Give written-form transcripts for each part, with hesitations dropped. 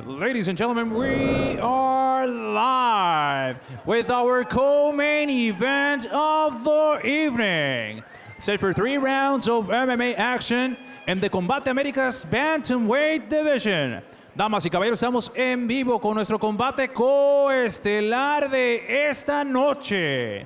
Ladies and gentlemen, we are live with our co-main event of the evening. Set for 3 rounds of MMA action in the Combate Americas Bantamweight Division. Damas y caballeros, estamos en vivo con nuestro combate coestelar de esta noche.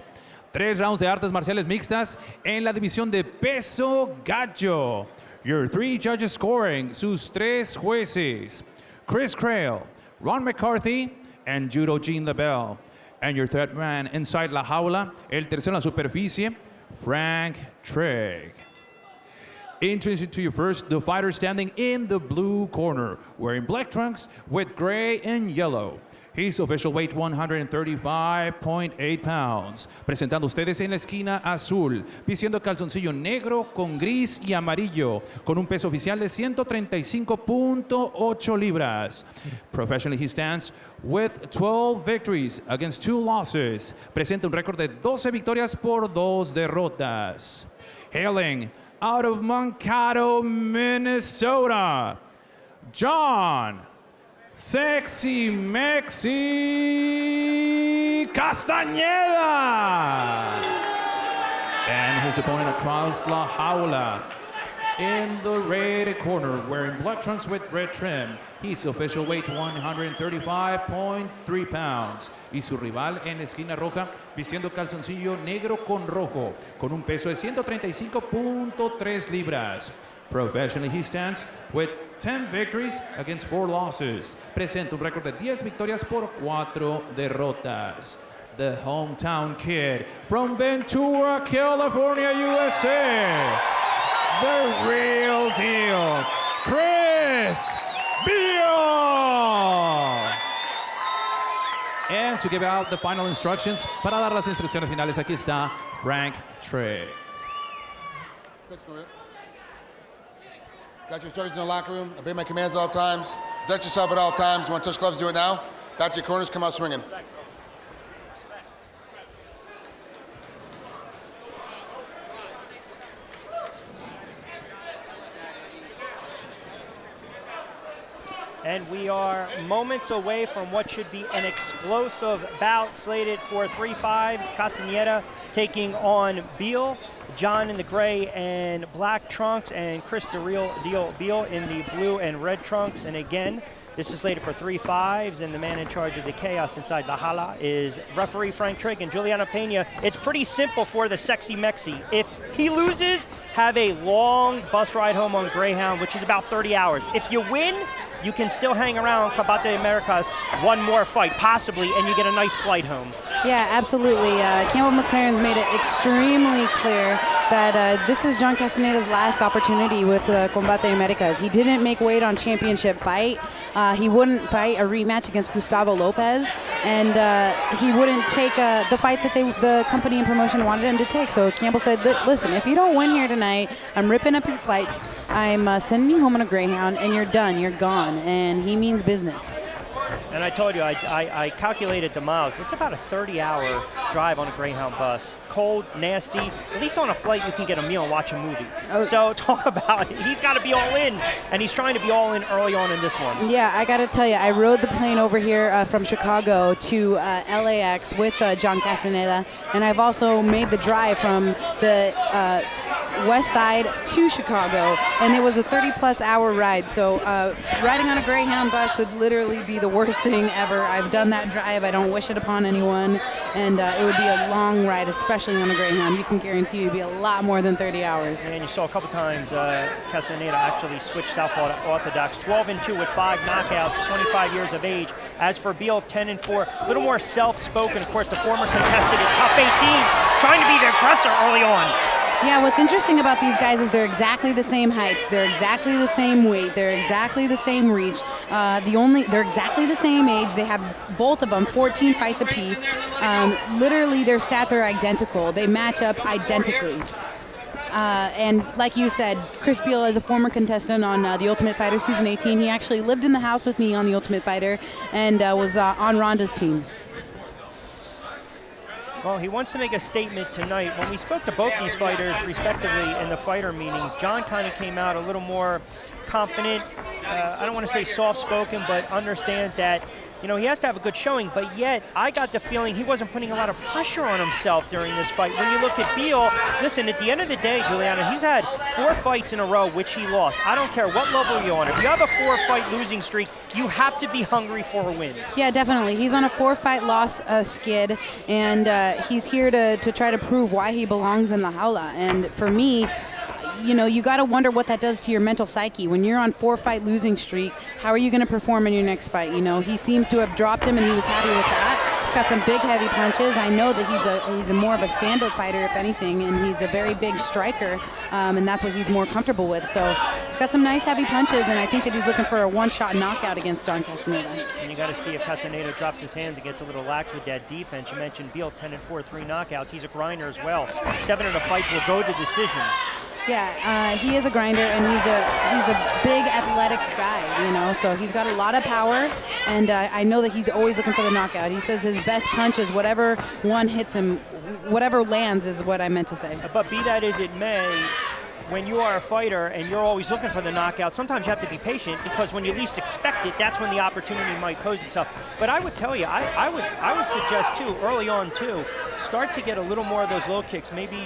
3 rounds de artes marciales mixtas en la división de peso gallo. Your 3 judges scoring, sus 3 jueces, Chris Beal, Ron McCarthy, and Judo Jean LaBelle. And your third man inside la jaula, el tercero en la superficie, Frank Trigg. Introducing to you first, the fighter standing in the blue corner, wearing black trunks with gray and yellow. His official weight 135.8 pounds. Presentando ustedes en la esquina azul, vistiendo calzoncillo negro con gris y amarillo, con un peso oficial de 135.8 libras. Professionally, he stands with 12 victories against 2 losses. Presenta un récord de 12 victorias por 2 derrotas. Hailing out of Mankato, Minnesota, John Sexi Mexi Castaneda. And his opponent across la jaula in the red corner, wearing black trunks with red trim. His official weight 135.3 pounds. Y su rival en la esquina roja, vistiendo calzoncillo negro con rojo, con un peso de 135.3 libras. Professionally, he stands with 10 victories against 4 losses. Presenta un récord de 10 victorias por 4 derrotas. The hometown kid from Ventura, California, USA. The real deal, Chris Beal. And to give out the final instructions, para dar las instrucciones finales, aquí está Frank Trigg. Let's go. Got your instructions in the locker room. Obey my commands at all times. Protect yourself at all times. You want to touch gloves, do it now. Got your corners, come out swinging. And we are moments away from what should be an explosive bout slated for 3 5s. Castaneda taking on Beal. John in the gray and black trunks, and Chris Beal in the blue and red trunks. And again, this is slated for 3 5s, and the man in charge of the chaos inside the jaula is referee Frank Trigg and Juliana Pena. It's pretty simple for the Sexi Mexi. If he loses, have a long bus ride home on Greyhound, which is about 30 hours. If you win, you can still hang around Combate Americas 1 more fight, possibly, and you get a nice flight home. Yeah, absolutely. Campbell McLaren's made it extremely clear that this is John Castaneda's last opportunity with Combate Americas. He didn't make weight on championship fight. He wouldn't fight a rematch against Gustavo Lopez, and he wouldn't take the fights that the company and promotion wanted him to take. So Campbell said, listen, if you don't win here tonight, I'm ripping up your flight. I'm sending you home on a Greyhound, and you're done. You're gone. And he means business. And I told you, I calculated the miles. It's about a 30-hour drive on a Greyhound bus. Cold, nasty. At least on a flight, you can get a meal and watch a movie. Oh. So talk about it. He's got to be all in, and he's trying to be all in early on in this one. Yeah, I got to tell you, I rode the plane over here from Chicago to LAX with John Castaneda, and I've also made the drive from the west side to Chicago, and it was a 30-plus hour ride. So riding on a Greyhound bus would literally be the worst thing ever. I've done that drive. I don't wish it upon anyone, and it would be a long ride, especially on a Greyhound. You can guarantee it'd be a lot more than 30 hours. And you saw a couple times Castaneda actually switched southpaw to orthodox. 12-2 with 5 knockouts, 25 years of age. As for Beal, 10-4, a little more self-spoken. Of course, the former contestant at Tough 18, trying to be the aggressor early on. Yeah, what's interesting about these guys is they're exactly the same height, they're exactly the same weight, they're exactly the same reach. They're exactly the same age. They have both of them 14 fights apiece. Literally, their stats are identical. They match up identically. And like you said, Chris Beal is a former contestant on The Ultimate Fighter Season 18. He actually lived in the house with me on The Ultimate Fighter and was on Ronda's team. Well, he wants to make a statement tonight. When we spoke to both these fighters, respectively, in the fighter meetings, John kind of came out a little more confident. I don't want to say soft-spoken, but understands that, you know, he has to have a good showing, but yet I got the feeling he wasn't putting a lot of pressure on himself during this fight. When you look at Beal, listen, at the end of the day, Juliana, he's had 4 fights in a row, which he lost. I don't care what level you're on. If you have a 4-fight losing streak, you have to be hungry for a win. Yeah, definitely. He's on a 4-fight loss skid, and he's here to try to prove why he belongs in the Jaula. And for me, you know, you got to wonder what that does to your mental psyche. When you're on 4-fight losing streak, how are you going to perform in your next fight? You know, he seems to have dropped him, and he was happy with that. He's got some big, heavy punches. I know that he's a more of a stand-up fighter, if anything, and he's a very big striker, and that's what he's more comfortable with. So he's got some nice, heavy punches, and I think that he's looking for a one-shot knockout against John Castaneda. And you got to see if Castaneda drops his hands and gets a little lax with that defense. You mentioned Beal, 10-4, 3 knockouts. He's a grinder as well. 7 of the fights will go to decision. Yeah, he is a grinder, and he's a big athletic guy, you know, so he's got a lot of power, and I know that he's always looking for the knockout. He says his best punch is whatever one hits him, whatever lands is what I meant to say. But be that as it may, when you are a fighter and you're always looking for the knockout, sometimes you have to be patient, because when you least expect it, that's when the opportunity might pose itself. But I would tell you, I would suggest too, early on too, start to get a little more of those low kicks, maybe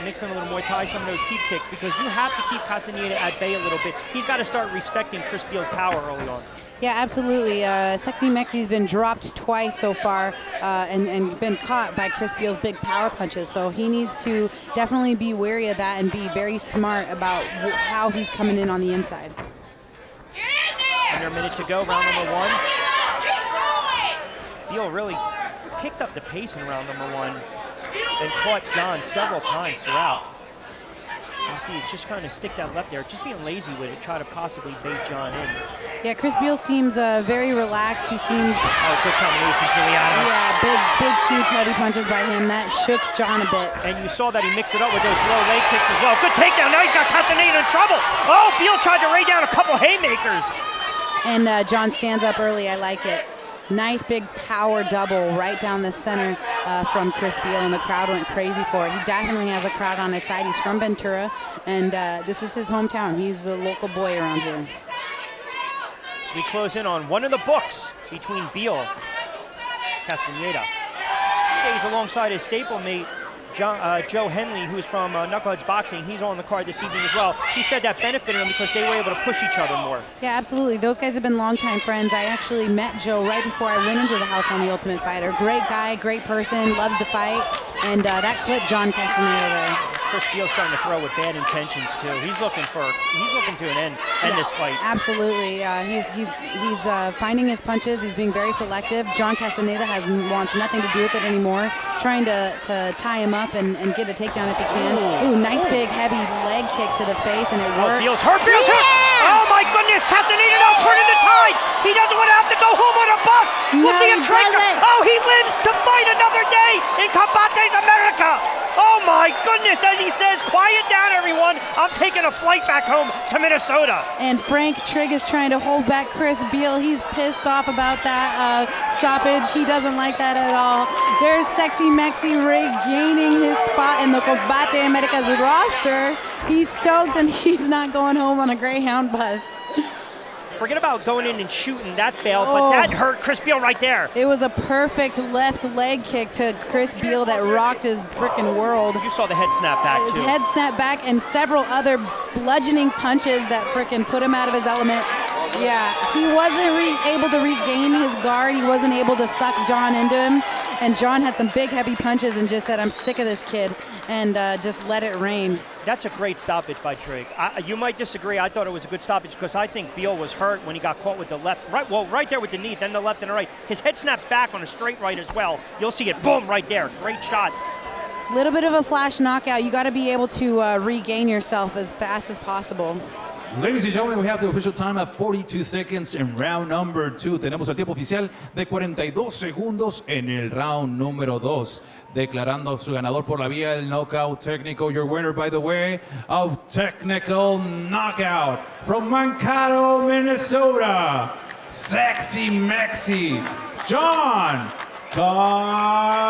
mix in a little Muay Thai, some of those keep kicks, because you have to keep Castaneda at bay a little bit. He's got to start respecting Chris Beal's power early on. Yeah, absolutely. Sexi Mexi's been dropped twice so far and been caught by Chris Beal's big power punches. So he needs to definitely be wary of that and be very smart about how he's coming in on the inside. Under a minute to go, round number 1. Beal really picked up the pace in round number 1 and caught John several times throughout. You see, he's just trying to stick that left there, just being lazy with it, try to possibly bait John in. Yeah, Chris Beal seems very relaxed. He seems... Oh, good combination, Juliana. Yeah, big, huge, heavy punches by him. That shook John a bit. And you saw that he mixed it up with those low leg kicks as well. Good takedown. Now he's got Castaneda in trouble. Oh, Beal tried to lay down a couple haymakers. And John stands up early. I like it. Nice big power double right down the center from Chris Beal, and the crowd went crazy for it. He definitely has a crowd on his side. He's from Ventura, and this is his hometown. He's the local boy around here. So we close in on one of the books between Beal, Castaneda. He's alongside his stablemate, Joe Henley, who's from Knuckleheads Boxing. He's on the card this evening as well. He said that benefited him because they were able to push each other more. Yeah, absolutely. Those guys have been longtime friends. I actually met Joe right before I went into the house on The Ultimate Fighter. Great guy, great person, loves to fight, and that clipped John Castaneda there. Chris Beal's starting to throw with bad intentions too. He's looking to end this fight. Absolutely. He's finding his punches. He's being very selective. John Castaneda wants nothing to do with it anymore. Trying to tie him up and get a takedown if he can. Ooh, nice big heavy leg kick to the face, and it worked. Beal's hurt. Beal's hurt. Oh my goodness! Castaneda now turning the tide. He doesn't want to have to go home on a bus. We'll see him try. Oh, he lives to fight another day in Combate America. Oh my goodness, as he says, quiet down everyone, I'm taking a flight back home to Minnesota. And Frank Trigg is trying to hold back Chris Beal. He's pissed off about that stoppage. He doesn't like that at all. There's Sexi Mexi regaining his spot in the Combate America's roster. He's stoked, and he's not going home on a Greyhound bus. Forget about going in and shooting, that failed, but that hurt Chris Beal right there. It was a perfect left leg kick to Chris Beal that rocked his frickin' world. You saw the head snap back, too. His head snap back, and several other bludgeoning punches that frickin' put him out of his element. Yeah, he wasn't able to regain his guard. He wasn't able to suck John into him. And John had some big, heavy punches and just said, I'm sick of this kid, and just let it rain. That's a great stoppage by Trigg. You might disagree. I thought it was a good stoppage because I think Beal was hurt when he got caught with the left. Right there with the knee, then the left and the right. His head snaps back on a straight right as well. You'll see it, boom, right there. Great shot. Little bit of a flash knockout. You got to be able to regain yourself as fast as possible. Ladies and gentlemen, we have the official time at 42 seconds in round number 2. Tenemos el tiempo oficial de 42 segundos en el round número 2. Declarando su ganador por la vía del knockout técnico. Your winner, by the way, of technical knockout from Mankato, Minnesota, Sexi Mexi, John Castaneda.